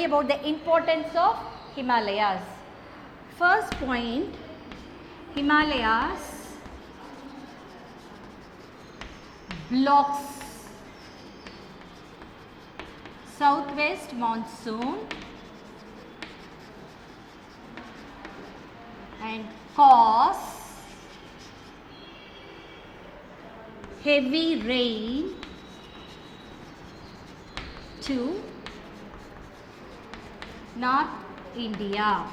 about the importance of Himalayas. First point, Himalayas blocks southwest monsoon and cause heavy rain to North India.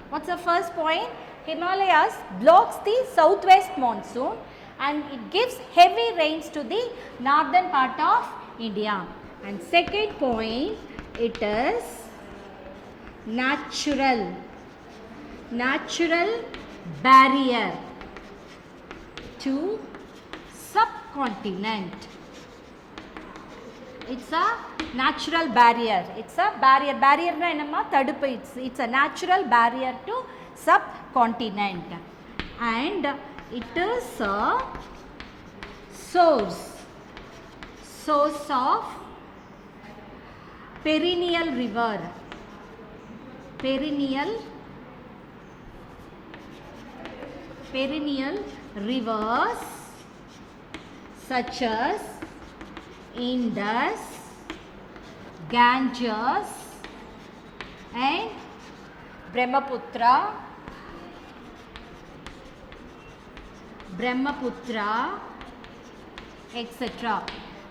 What's the first point? Himalayas blocks the southwest monsoon and it gives heavy rains to the northern part of India. And second point, it is natural barrier to subcontinent. It's a natural barrier. It's a barrier. Barrier na enamma thaduppu. It's a natural barrier to subcontinent, and it is a source of perennial rivers such as Indus, Ganges and Brahmaputra, etc.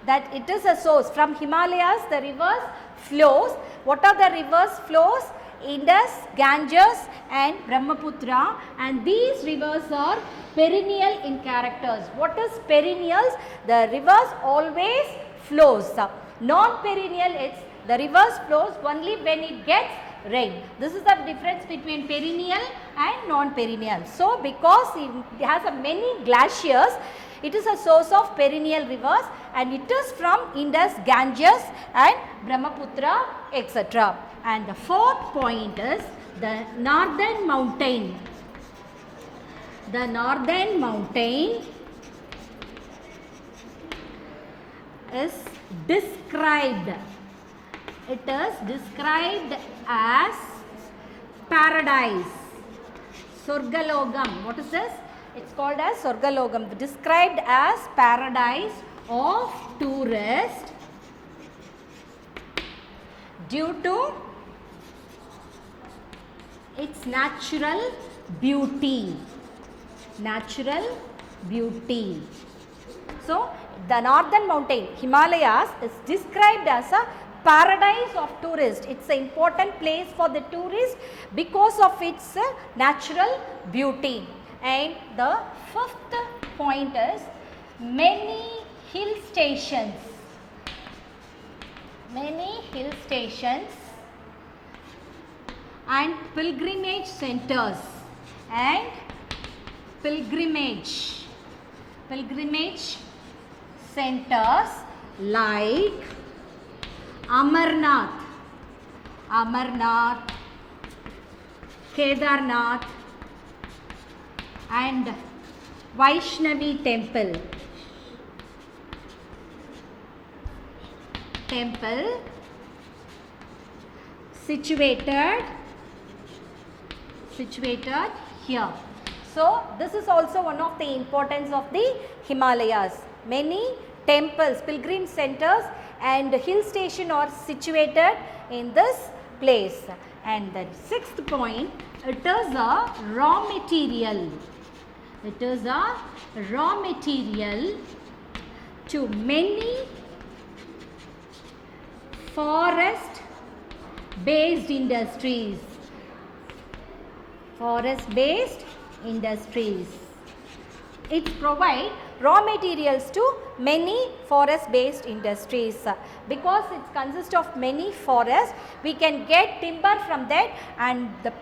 That it is a source. From Himalayas the rivers flows. What are the rivers flows? Indus, Ganges and Brahmaputra, and these rivers are perennial in characters. What is perennials? The rivers always flows. Non-perennial, it's the rivers flows only when it gets rain. This is the difference between perennial and non-perennial. So because it has a many glaciers, it is a source of perennial rivers and it is from Indus, Ganges and Brahmaputra, etc. And the fourth point is the northern mountain. The northern mountain is described. It is described as paradise. Sorgalogam. What is this? It's called as Sorgalogam. Described as paradise of tourists due to its natural beauty. So, the northern mountain, Himalayas, is described as a paradise of tourists. It's an important place for the tourists because of its natural beauty. And the fifth point is many hill stations and pilgrimage centers like Amarnath, Kedarnath and Vaishnavi temple situated here. So this is also one of the importance of the Himalayas. Many temples, pilgrim centers and hill station are situated in this place. And the sixth point, it is a raw material. To many forest based industries. It provides raw materials to many forest based industries. Because it consists of many forests, we can get timber from that, and the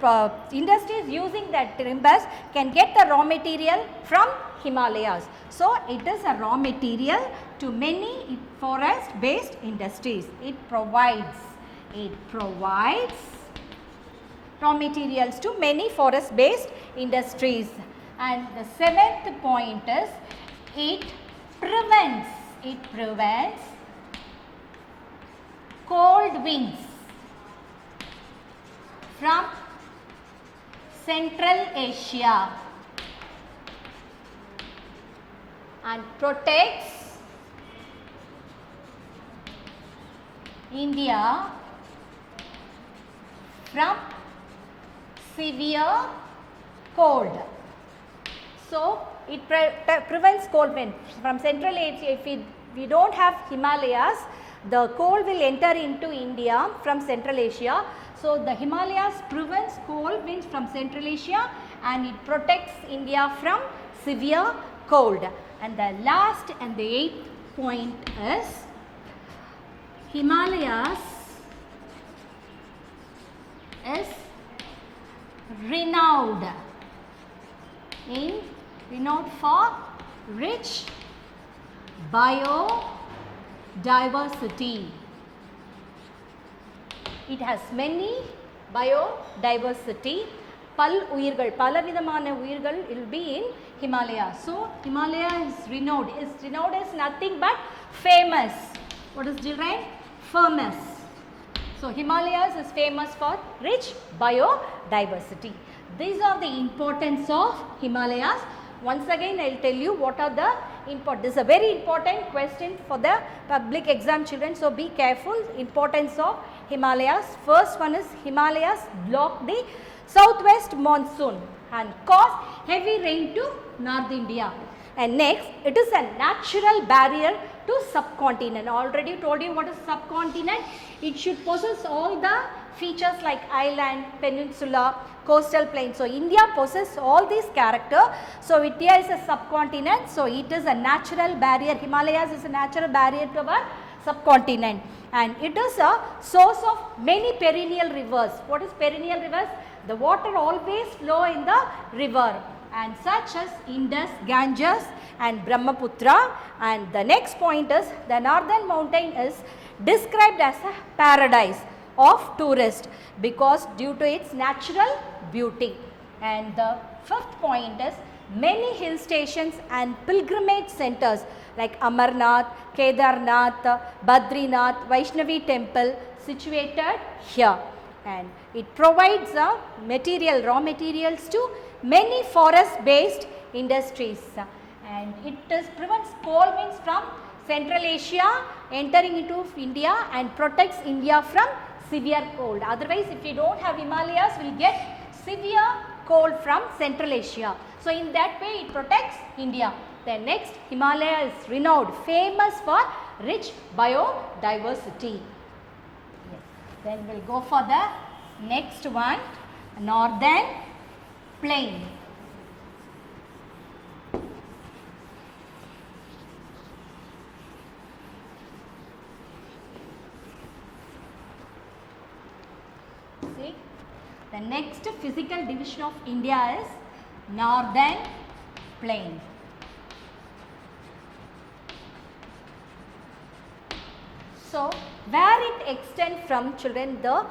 industries using that timbers can get the raw material from Himalayas. So it is a raw material to many forest based industries. It provides raw materials to many forest based industries. And the seventh point is it prevents cold winds from Central Asia and protects India from severe cold. So, it prevents cold wind from Central Asia. If we don't have Himalayas, the cold will enter into India from Central Asia. So, the Himalayas prevents cold winds from Central Asia and it protects India from severe cold. And the last and the 8th point is Himalayas is renowned for rich biodiversity. It has many biodiversity. பலவிதமான உயிர்கள் will be in Himalaya. So, Himalaya is renowned. Renowned is nothing but famous. What is children? Famous. So, Himalayas is famous for rich biodiversity. These are the importance of Himalayas. Once again, I will tell you what are the important. This is a very important question for the public exam children. So, be careful. Importance of Himalayas. First one is Himalayas block the southwest monsoon and cause heavy rain to North India. And next, it is a natural barrier to subcontinent. Already told you what is subcontinent. It should possess all the features like island, peninsula, coastal plain. So, India possesses all these character. So, India is a subcontinent. So, it is a natural barrier. Himalayas is a natural barrier to our subcontinent. And it is a source of many perennial rivers. What is perennial rivers? The water always flow in the river, and such as Indus, Ganges and Brahmaputra. And the next point is the northern mountain is described as a paradise of tourists because due to its natural beauty. And the 5th point is many hill stations and pilgrimage centers like Amarnath, Kedarnath, Badrinath, Vaishnavi temple situated here. And it provides raw materials to many forest based industries, and it prevents cold winds from Central Asia entering into India and protects India from severe cold. Otherwise, if we don't have Himalayas, we will get severe cold from Central Asia. So, in that way it protects India. Then next, Himalaya is renowned, famous for rich biodiversity. Then we will go for the next one, northern plain. See, the next physical division of India is northern plain. So, where it extends from children, the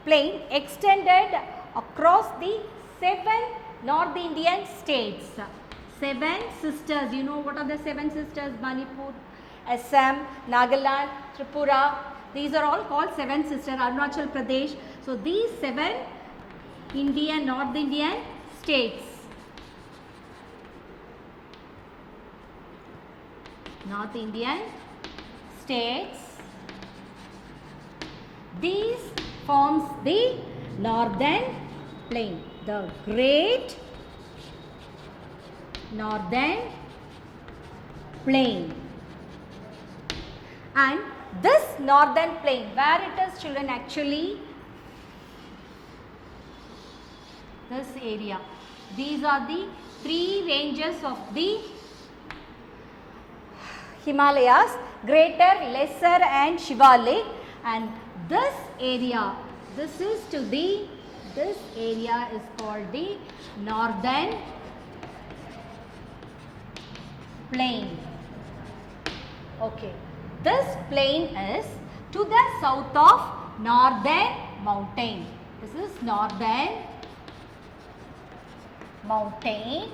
plain extended across the 7 North Indian states. 7 sisters, you know what are the 7 sisters? Manipur, Assam, Nagaland, Tripura. These are all called 7 sisters, Arunachal Pradesh. So, these 7 North Indian states. North Indian states. These forms the northern plain, the great northern plain. And this northern plain, where it is children, actually this area. These are the 3 ranges of the Himalayas, greater, lesser and Shivalik. And this area, this area is called the northern plain. Okay, this plain is to the south of northern mountain. This is northern mountain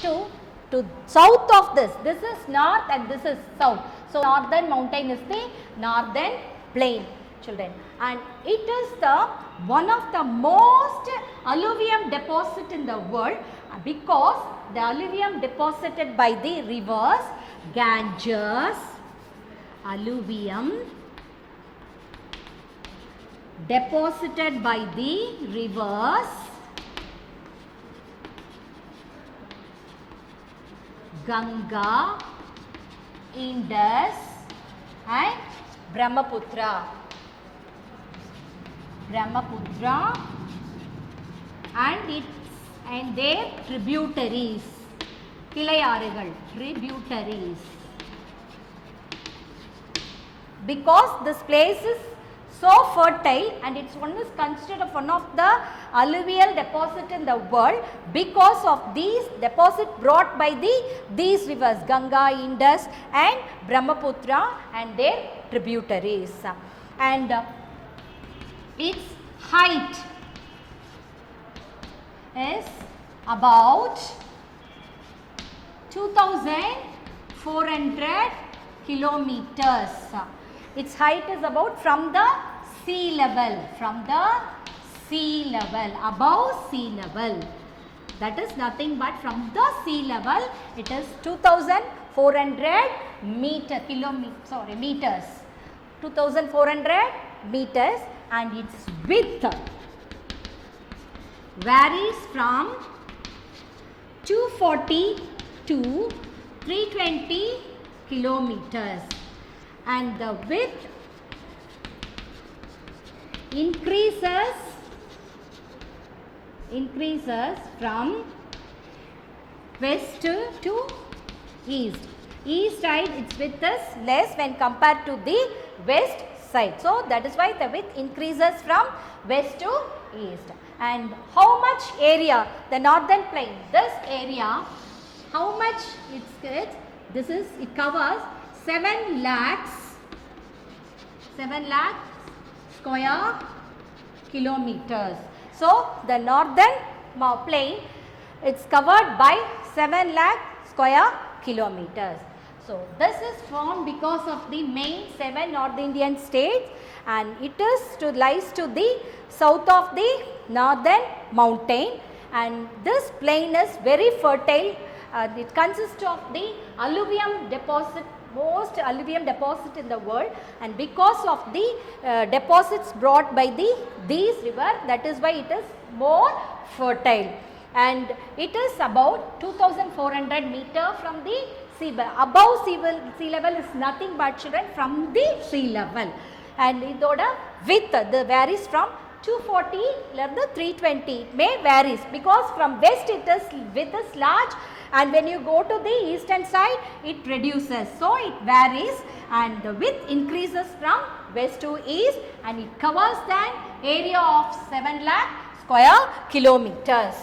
to to south of this. This is north and this is south. So, northern mountain is the northern plain, children, and it is the one of the most alluvium deposit in the world, because the alluvium deposited by the rivers Ganges, alluvium deposited by the rivers Ganga, Indus and Brahmaputra. And their tributaries, Kilayarigal, tributaries. Because this place is so fertile and its one is considered one of the alluvial deposit in the world, because of these deposit brought by these rivers Ganga, Indus and Brahmaputra and their tributaries. And its height is about 2400 kilometers. Its height is about from the sea level, above sea level. That is nothing but from the sea level, it is 2400 meters. 2400 meters, and its width varies from 240 to 320 kilometers, and the width increases from west to east. East side its width is less when compared to the west side. So, that is why the width increases from west to east. And how much area? The northern plain, this area, how much it covers 7 lakhs square kilometers. So, the northern plain, it's covered by 7 lakh square kilometers. So, this is formed because of the main 7 North Indian states, and it lies to the south of the northern mountain, and this plain is very fertile. It consists of the alluvium deposit, most alluvium deposit in the world, and because of the deposits brought by these river, that is why it is more fertile, and it is about 2400 meter from the sea level. Above sea level is nothing but, children, from the sea level, and idoda width varies from 240 to 320. It may varies because from west width is large, and when you go to the eastern side it reduces. So, it varies, and the width increases from west to east, and it covers an area of 7 lakh square kilometers.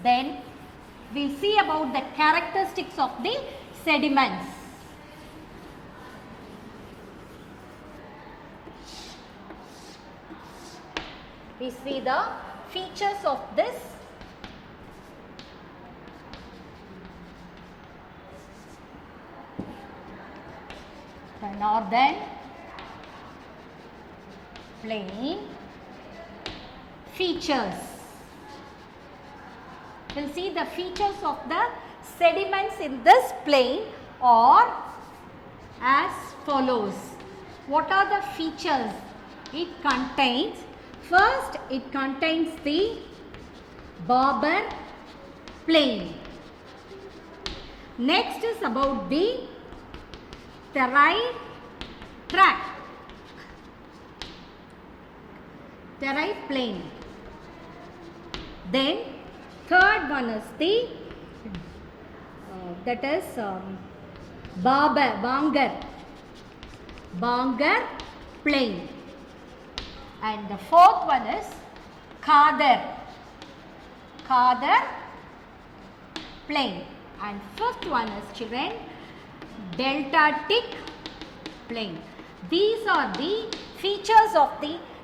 Then we will see about the characteristics of the sediments. We see the features of this. The northern plain features. We will see the features of the sediments in this plain are as follows. What are the features it contains? First, it contains the Barber plain. Next is about the Terai plain. Then third one is the Bangar plain, and the fourth one is Khadar plain, and fifth one is, children, Deltatic plain. These are the features of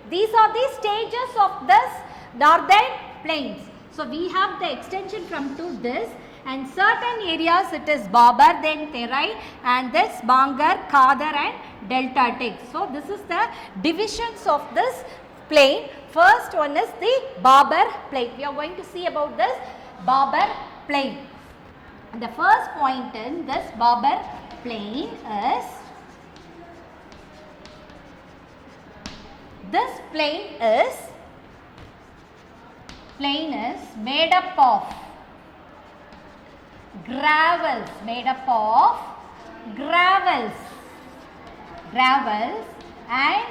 these are the stages of this northern plains. So, we have the extension from to this, and certain areas it is Babar, then Terai, and this Bangar, Khadar and Deltatic. So this is the divisions of this plain. First one is the Babar plain. We are going to see about this Babar plain. The first point in this Babar plain is, this plain is made up of gravels, and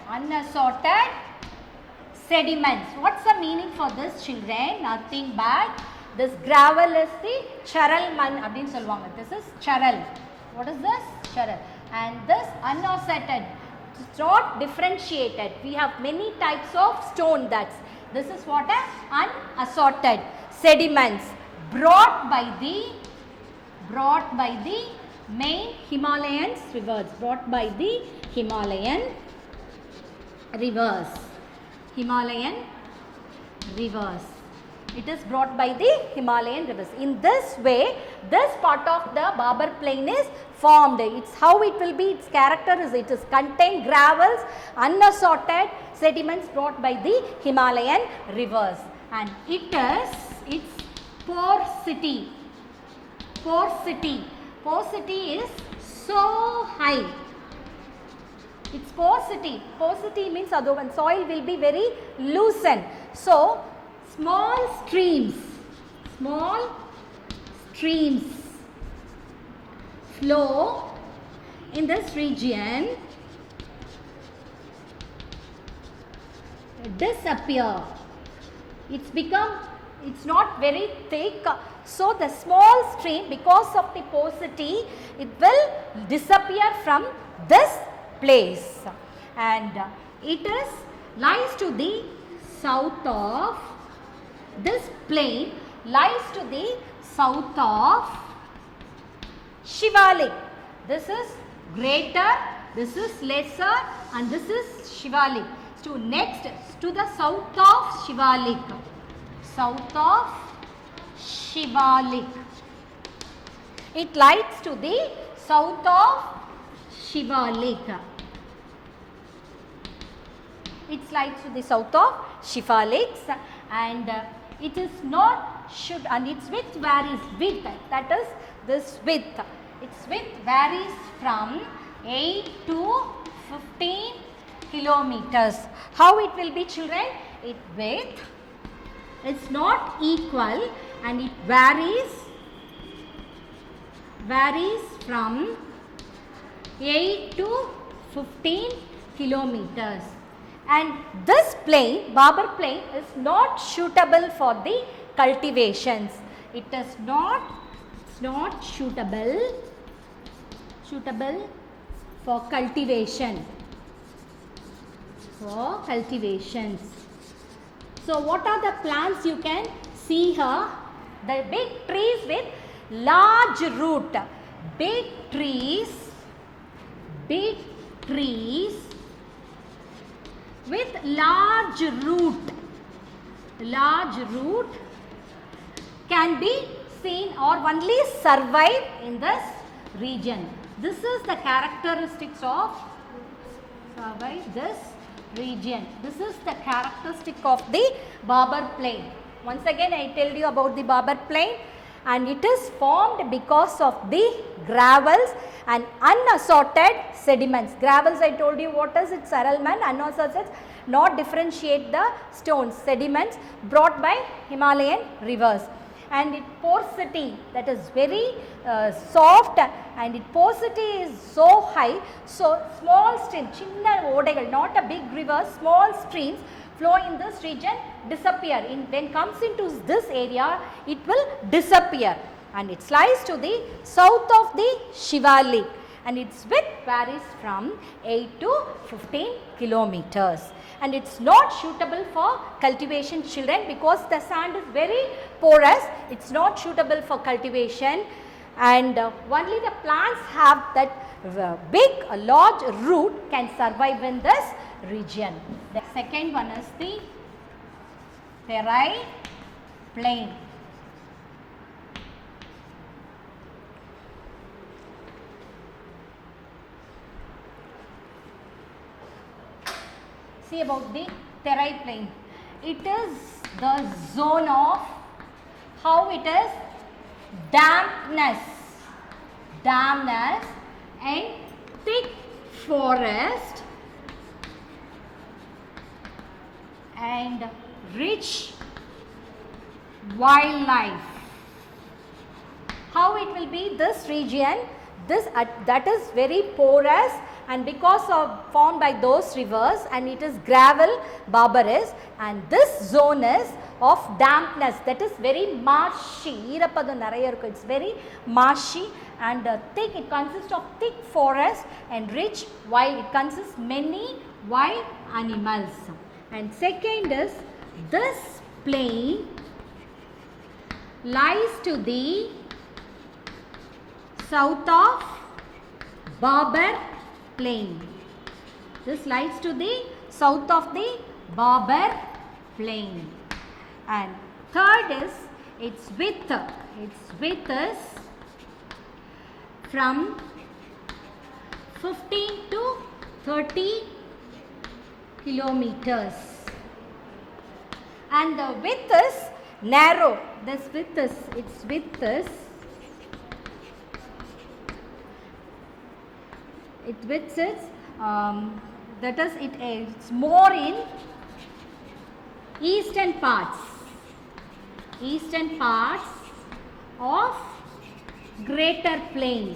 unassorted sediments. What's the meaning for this, children? Nothing but this gravel is the charal man abdin solvanga. This is charal. What is this? Charal. And this unassorted, it's not differentiated. We have many types of stone. This is what a unassorted sediments brought by the main Himalayan rivers. It is brought by the Himalayan rivers. In this way, this part of the Babar plain is formed. It's how it will be. Its character is, it is contain gravels, unassorted sediments brought by the Himalayan rivers, and its porosity is so high. Its porosity means other one, soil will be very loosened. So small streams flow in this region, disappear. It's not very thick, so the small stream, because of the porosity, it will disappear from this place, and it lies to the south of, this plain lies to the south of Shivalik. This is greater, this is lesser, and this is Shivalik. So next to the south of Shivalik. It lies to the south of Shivalik. It lies to the south of Shivaliks, and it is not should, and its width varies. That is this width. Its width varies from 8 to 15 kilometers. How it will be, children? Its width is not equal, and it varies from 8 to 15 kilometers. And this plain, Babar plain, is not suitable for the cultivations. It is not suitable for cultivation. So what are the plants you can see here? The big trees with large root. Big trees with large root can be seen or only survive in this region. This is the characteristics of this region. This is the characteristic of the Babar plain. Once again, I tell you about the Babar plain, and it is formed because of the gravels and unassorted sediments. Gravels, I told you what is it, Saralman, unassorted, not differentiate the stones, sediments brought by Himalayan rivers. And its porosity, that is very soft, and its porosity is so high. So small streams, chinna odegal, not a big river, small streams flow in this region disappear. When comes into this area, it will disappear, and it lies to the south of the Shivalik, and its width varies from 8 to 15 kilometers. And it's not suitable for cultivation, children, because the sand is very porous. It's not suitable for cultivation, and only the plants have that large root can survive in this region. The second one is the Terai plain. See about the Terai plain. It is the zone of how it is dampness and thick forest and rich wildlife. How it will be this region, that is very porous, and because of formed by those rivers, and it is gravel barbarous, and this zone is of dampness, that is very marshy. It's very marshy and thick. It consists of thick forest and rich wild. It consists many wild animals. And second is, this plain lies to the south of Barbar plain. This lies to the south of the Barbar plain. And third is, its width is from 15 to 30 kilometers, and the width is narrow. Its width is it's more in eastern parts of Greater Plain,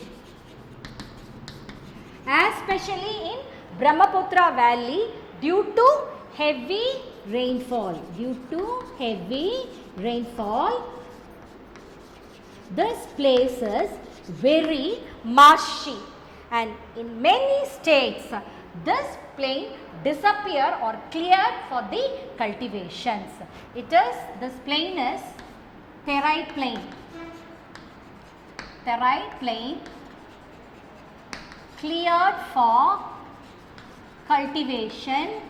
especially in Brahmaputra Valley, due to heavy rainfall. This place is very marshy, and in many states this plain disappear or cleared for the cultivations. This plain is Terai plain. Cleared for cultivation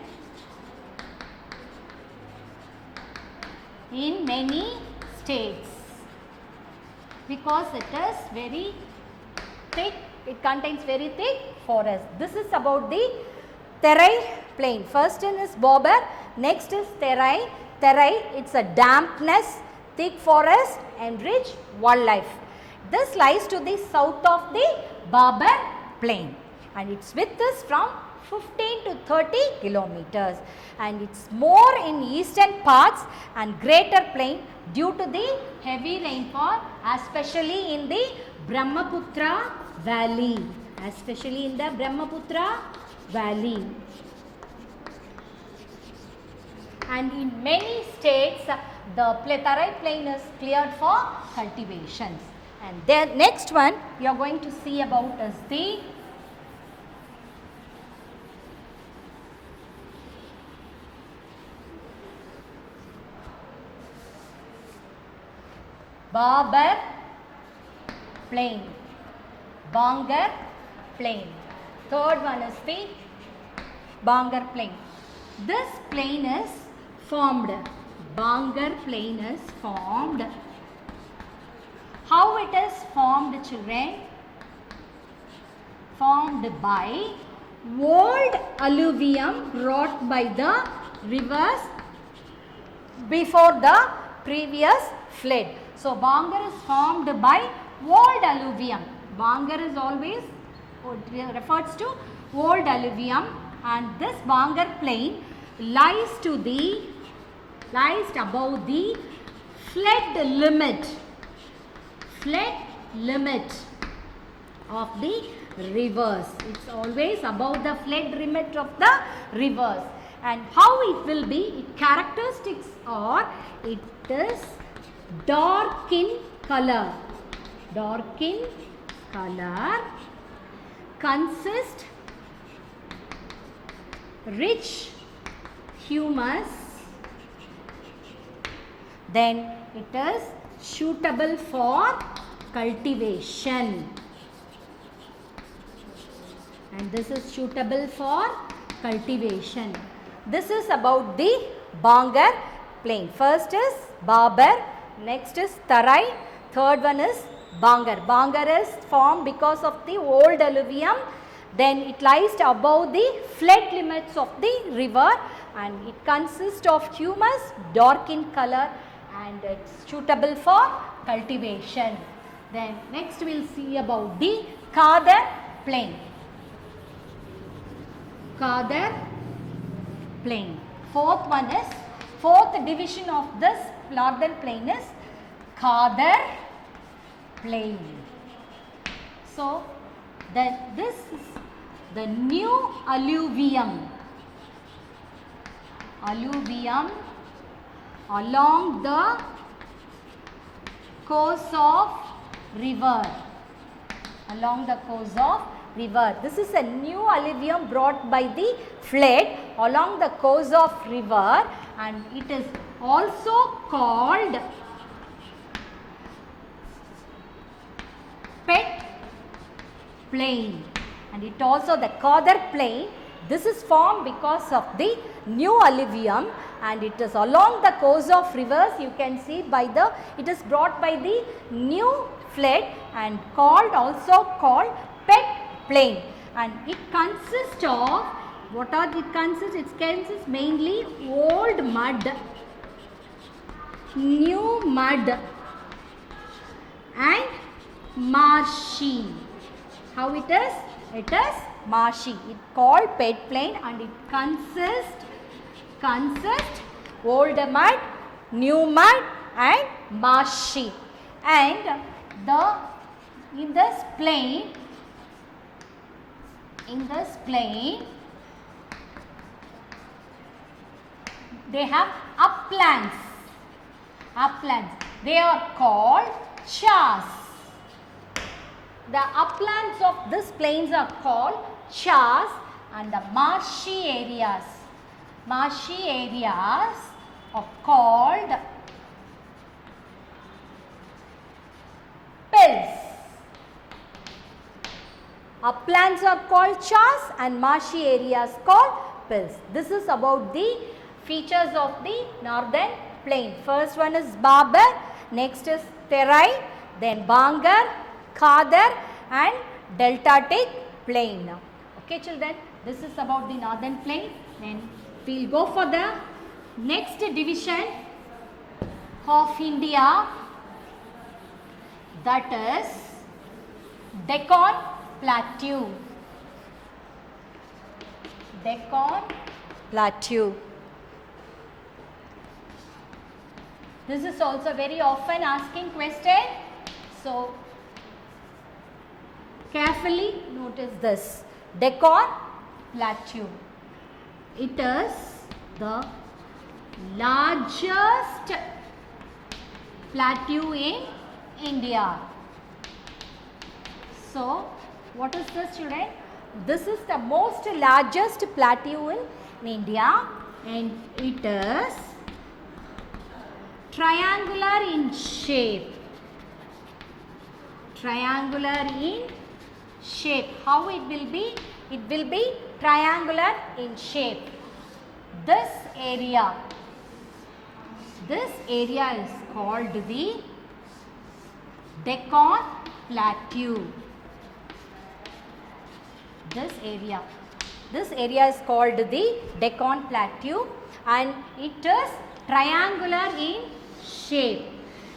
in many states, because it is very thick. It contains very thick forest. This is about the Terai plain. First one is Barbar, next is Terai. It's a dampness, thick forest and rich wildlife. This lies to the south of the Barbar plain, and its width is from 15 to 30 kilometers, and it's more in eastern parts and Greater Plain due to the heavy rainfall, especially in the Brahmaputra Valley. And in many states, the Terai plain is cleared for cultivations. And then next one we are going to see about is the Barbar plain. Third one is the Bangar plain. This plain is formed. Bangar plain is formed. How it is formed, children? Formed by old alluvium brought by the rivers before the previous flood. So Bangar is formed by old alluvium. Bangar is always refers to old alluvium, and this Bangar plain lies above the flood limit of the rivers. It's always above the flood limit of the rivers. And how it will be? Its characteristics are, it is dark in color, consist rich humus, then it is suitable for cultivation, and this is suitable for cultivation. This is about the Bangar plain. First is Barbar, next is Tarai, third one is Bangar. Bangar is formed because of the old alluvium, then it lies above the flood limits of the river and it consists of humus, dark in color and it's suitable for cultivation. Then next we will see about the Khadar plain. Khadar plain. Fourth division of this northern plain is Khadar plain. So, this is the new alluvium along the course of river. This is a new alluvium brought by the flood along the course of river and it is also called Pet plain and it also the Khadar plain. This is formed because of the new alluvium and it is along the course of rivers. You can see it is brought by the new flood and also called Pet plain and it consists of it consists mainly old mud, new mud and marshy. How it is? It is marshy. It called Pet plain and it consists old mud, new mud and marshy. And in this plain they have uplands. They are called chars. The uplands of this plains are called chars and the marshy areas are called pills. Uplands are called chars and marshy areas called pills. This is about the features of the northern plain. First one is Babar, next is Terai, then Bangar, Khadar and Deltatic plain. Okay children, this is about the northern plain. Then we will go for the next division of India, that is Deccan Plateau. This is also very often asking question. So, carefully notice this. Deccan Plateau. It is the largest plateau in India. So, what is this children? This is the most largest plateau in India and it is triangular in shape. How it will be? It will be triangular in shape. This area is called the Deccan Plateau. This area is called the Deccan Plateau and it is triangular in shape.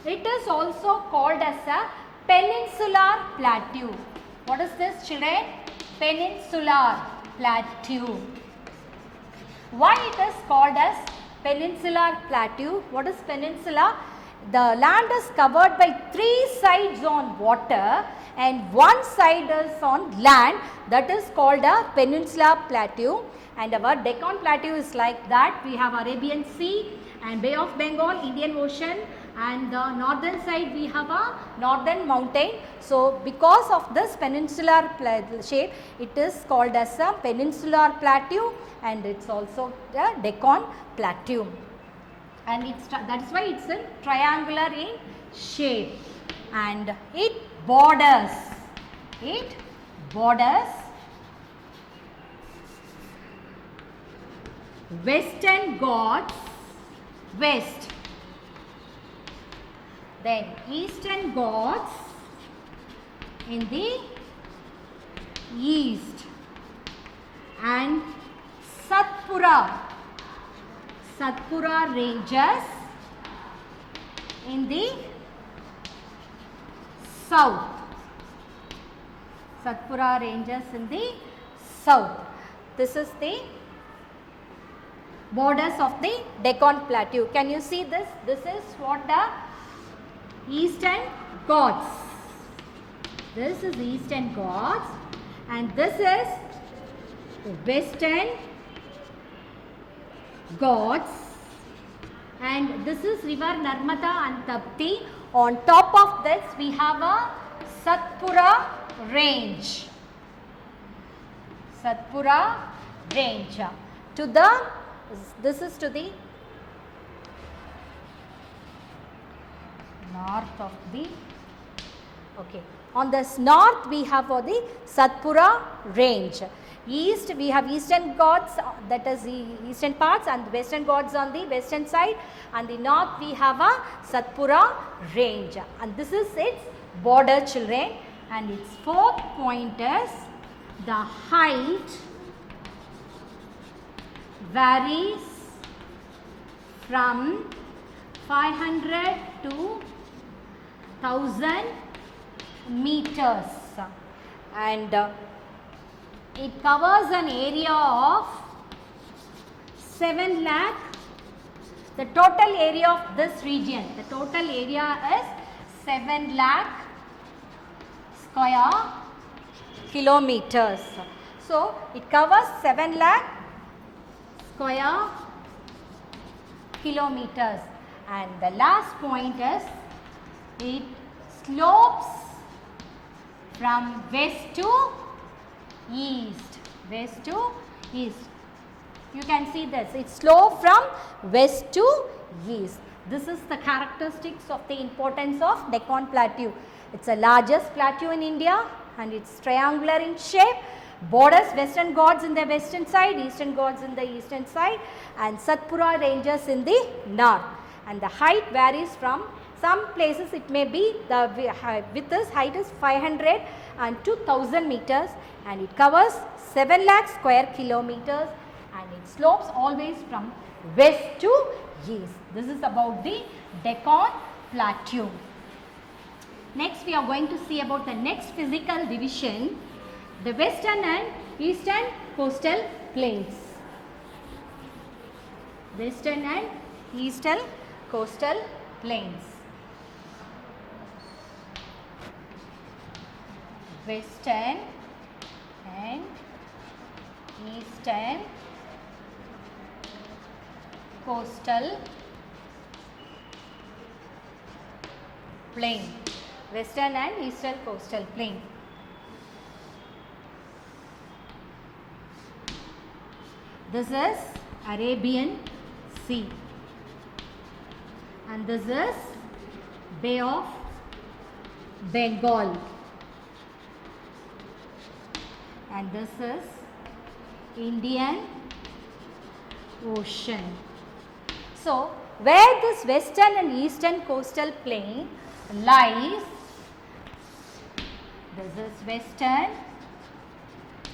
It is also called as a peninsular plateau. What is this children? Peninsular plateau. Why it is called as peninsular plateau? What is peninsula? The land is covered by 3 sides on water and 1 side is on land, that is called a peninsular plateau. And our Deccan Plateau is like that. We have Arabian Sea and Bay of Bengal, Indian Ocean, and the northern side we have a northern mountain. So, because of this peninsular shape, it is called as a peninsular plateau and it is also a Deccan Plateau. And that is why it is triangular in shape and it borders Western Ghats, then Eastern Ghats in the east, and Satpura ranges in the south. Satpura ranges in the south. This is the borders of the Deccan Plateau. Can you see this? This is what the Eastern Ghats. This is Eastern Ghats, and this is Western Ghats, and this is river Narmada and Tapti. On top of this we have a Satpura range. Satpura range. To the, this is to the north of the, okay. On this north we have the Satpura range. East we have Eastern Ghats, that is the eastern parts, and Western Ghats on the western side, and the north we have a Satpura range, and this is its border, children. And its fourth point is the height varies from 500 to 1000 meters, and it covers an area of 7 lakh. The total area of this region, the total area is 7 lakh square kilometers. So it covers 7 lakh square kilometers. And the last point is it slopes from west to east. West to east. You can see this. It slopes from west to east. This is the characteristics of the importance of Deccan Plateau. It's the largest plateau in India, and it's triangular in shape. Borders Western Ghats in the western side, Eastern Ghats in the eastern side, and Satpura ranges in the north. And the height varies from some places. It may be the with this height is 500 and 2000 meters, and it covers 7 lakh square kilometers, and it slopes always from west to east. This is about the Deccan Plateau. Next we are going to see about the next physical division, the western and eastern coastal plains. Western and eastern coastal plains. Western and eastern coastal plain. Western and eastern coastal plain. This is Arabian Sea, and this is Bay of Bengal, and this is Indian Ocean. So, where this western and eastern coastal plain lies, this is western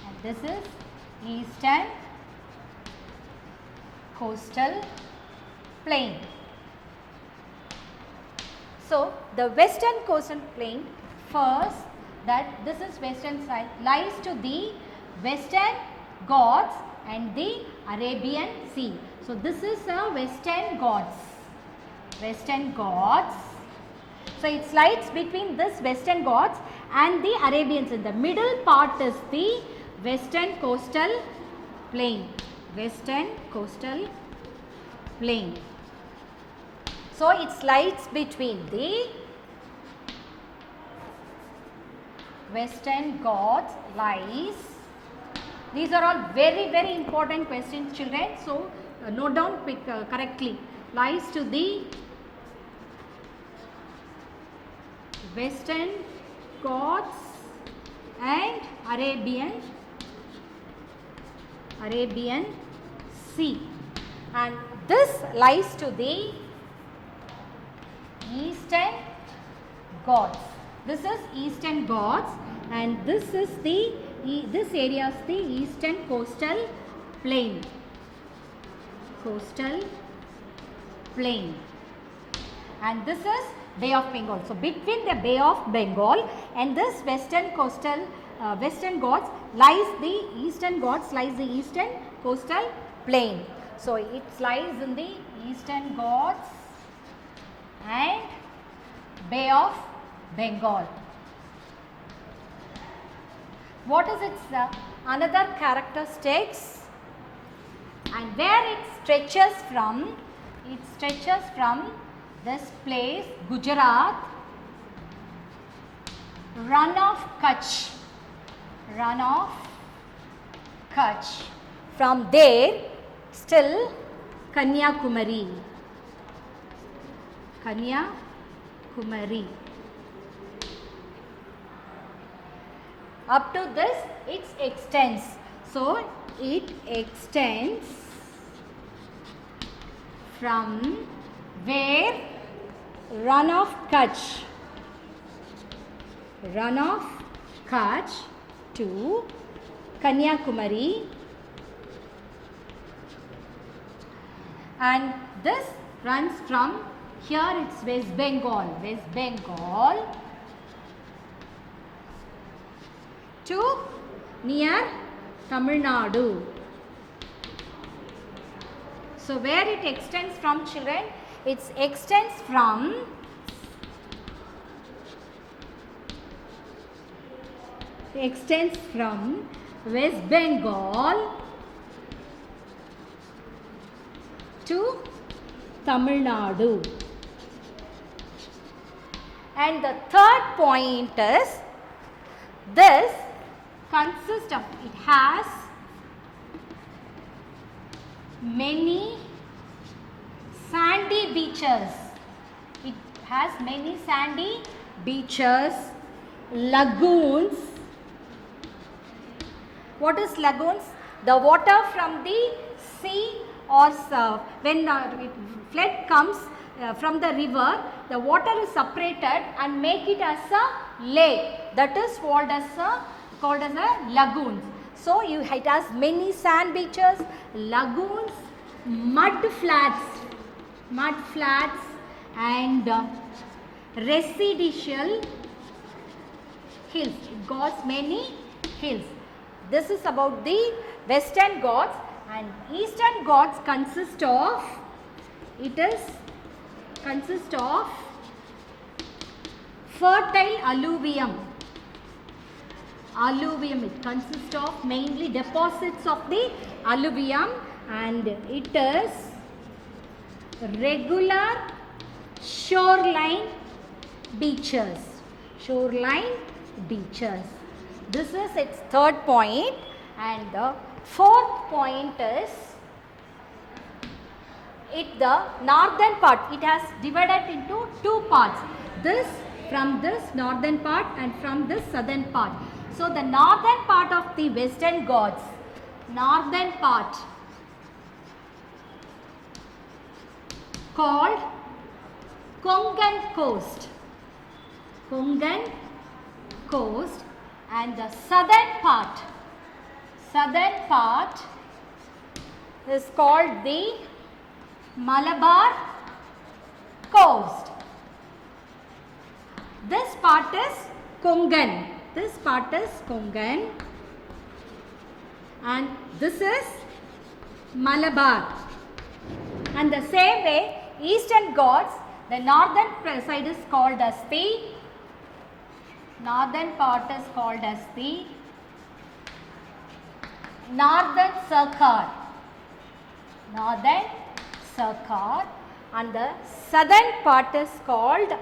and this is eastern coastal plain. So, the western coastal plain, first, that this is western side, lies to the Western Ghats and the Arabian Sea. So, this is a Western Ghats. Western Ghats. So, it lies between this Western Ghats and the Arabian Sea. The middle part is the Western Coastal Plain. Western Coastal Plain. So, it lies between the Western Ghats lies. These are all very, very important questions, children. So, note down correctly. Lies to the Western Ghats and Arabian Sea, and this lies to the eastern Ghats. This is Eastern Ghats, and this is this area is the Eastern Coastal Plain. Coastal Plain. And this is Bay of Bengal. So between the Bay of Bengal and this Western Coastal Western Ghats lies the Eastern Ghats, lies the Eastern Coastal Plain. So it lies in the Eastern Ghats and Bay of Bengal. What is its another characteristics? And where it stretches from? It stretches from this place, Gujarat, Run of Kutch. Run of Kutch. From there, still Kanyakumari. Kanyakumari. Up to this, it extends. So, it extends from where? Run of Kutch. Run of Kutch to Kanyakumari, and this runs from here, it's West Bengal to near Tamil Nadu. So where it extends from, children? It extends from West Bengal to Tamil Nadu. And the third point is, this consists of, it has many sandy beaches. It has many sandy beaches, lagoons. What is lagoons? The water from the sea or surf. When flood comes from the river, the water is separated and make it as a lake. That is called as a lagoon. So it has many sand beaches, lagoons, mud flats and residential hills. It got many hills. This is about the Western Ghats, and Eastern Ghats consist of fertile alluvium. It consists of mainly deposits of the alluvium, and it is regular shoreline beaches. This is its third point, and the fourth point is, the northern part, it has divided into two parts. This from this northern part and from this southern part. So the northern part of the Western Ghats, northern part called Konkan coast, and the southern part is called the Malabar coast. This part is Konkan. And this is Malabar. And the same way, Eastern Ghats, the northern side is called as the northern circuit, and the southern part is called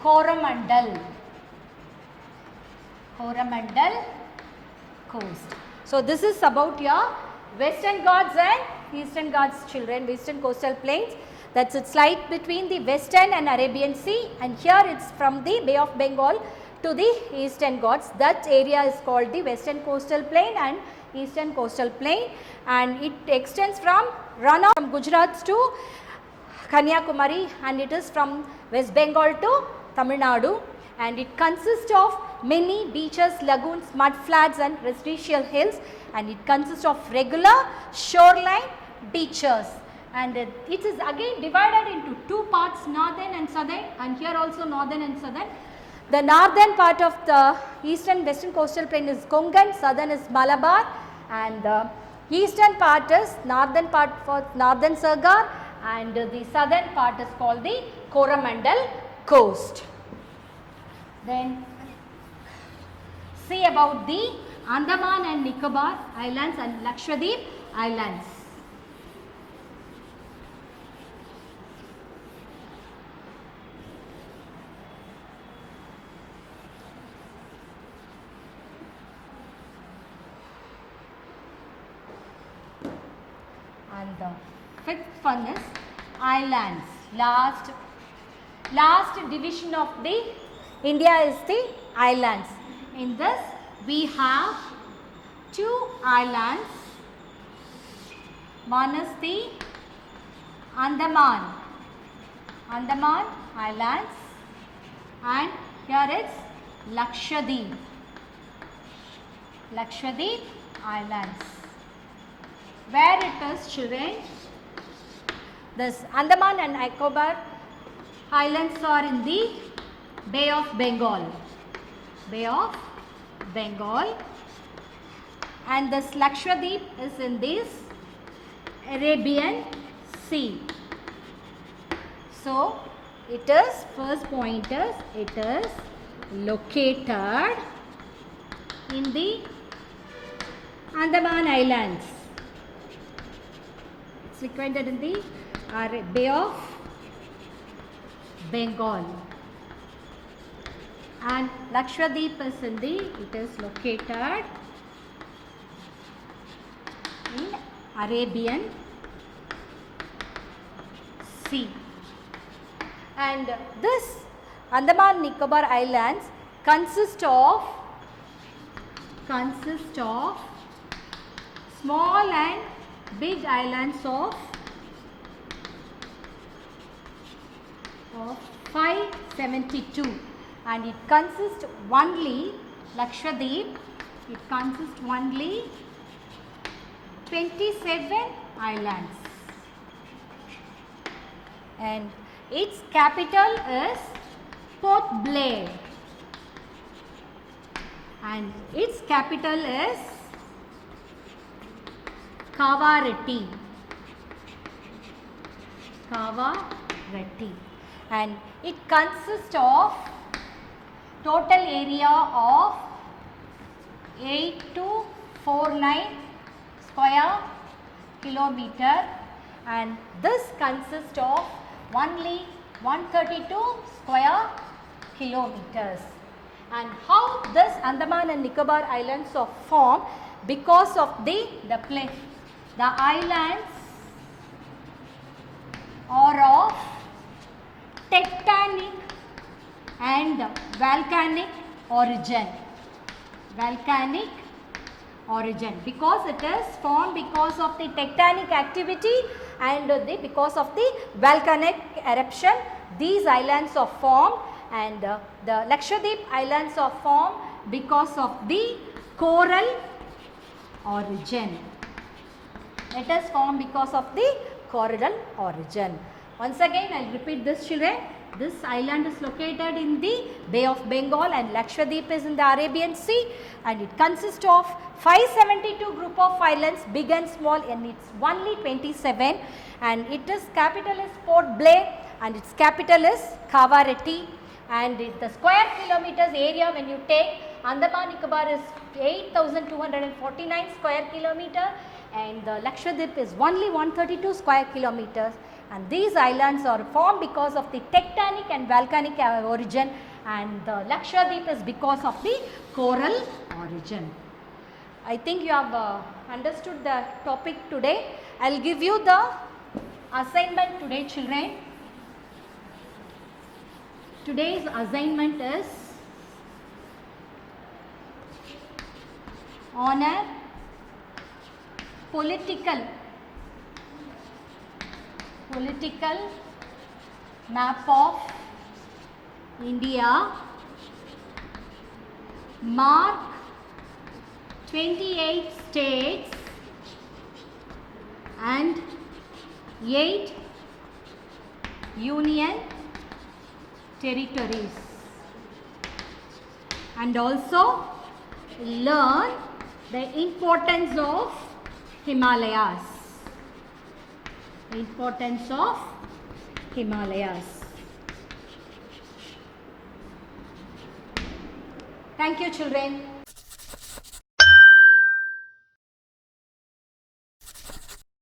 Coromandel coast. So this is about your Western Ghats and Eastern Ghats, children, Western Coastal Plains. That's its lies between the Western and Arabian Sea, and here it's from the Bay of Bengal to the Eastern Ghats. That area is called the Western Coastal Plain and Eastern Coastal Plain, and it extends from runoff from Gujarat to Kanyakumari, and it is from West Bengal to Tamil Nadu, and it consists of many beaches, lagoons, mud flats and residential hills, and it consists of regular shoreline beaches, and it is again divided into two parts, northern and southern, and here also northern and southern. The northern part of the eastern western coastal plain is Konkan, southern is Malabar, and the eastern part is northern part for northern Sargar, and the southern part is called the Coromandel coast. Then see about the Andaman and Nicobar Islands and Lakshadweep Islands. And the fifth one is islands. Last division of the India is the islands. In this we have two islands. One is the Andaman Islands, and here it's Lakshadweep Islands. Where it is, children? This Andaman and Nicobar Islands are in the Bay of Bengal, and this Lakshadweep is in this Arabian Sea. So it is, first point is, it is located in the Andaman Islands. It's located in the Bay of Bengal, and Lakshadweep is in the, it is located in Arabian Sea. And this Andaman Nicobar Islands consist of small and big islands of 572, and it consists only, Lakshadweep, it consists only 27 islands, and its capital is Port Blair, and its capital is Kavaratti, and it consists of total area of 8249 square kilometer, and this consists of only 132 square kilometers. And how this Andaman and Nicobar Islands are formed? Because of the islands are of tectonic and volcanic origin. Because it is formed because of the tectonic activity and because of the volcanic eruption, these islands are formed, and the Lakshadweep Islands are formed because of the coral origin. It is formed because of the coral origin. Once again, I will repeat this, children. This island is located in the Bay of Bengal, and Lakshadweep is in the Arabian Sea, and it consists of 572 group of islands, big and small, and it's only 27, and its capital is Port Blair, and its capital is Kavaratti, and the square kilometers area when you take Andaman Nicobar is 8,249 square kilometer, and the Lakshadweep is only 132 square kilometers. And these islands are formed because of the tectonic and volcanic origin, and the Lakshadweep is because of the coral origin. I think you have understood the topic today. I will give you the assignment today, children. Today's assignment is on a political political map of India. Mark 28 states and 8 union territories, and also learn the importance of Himalayas. Importance of Himalayas. Thank you, children.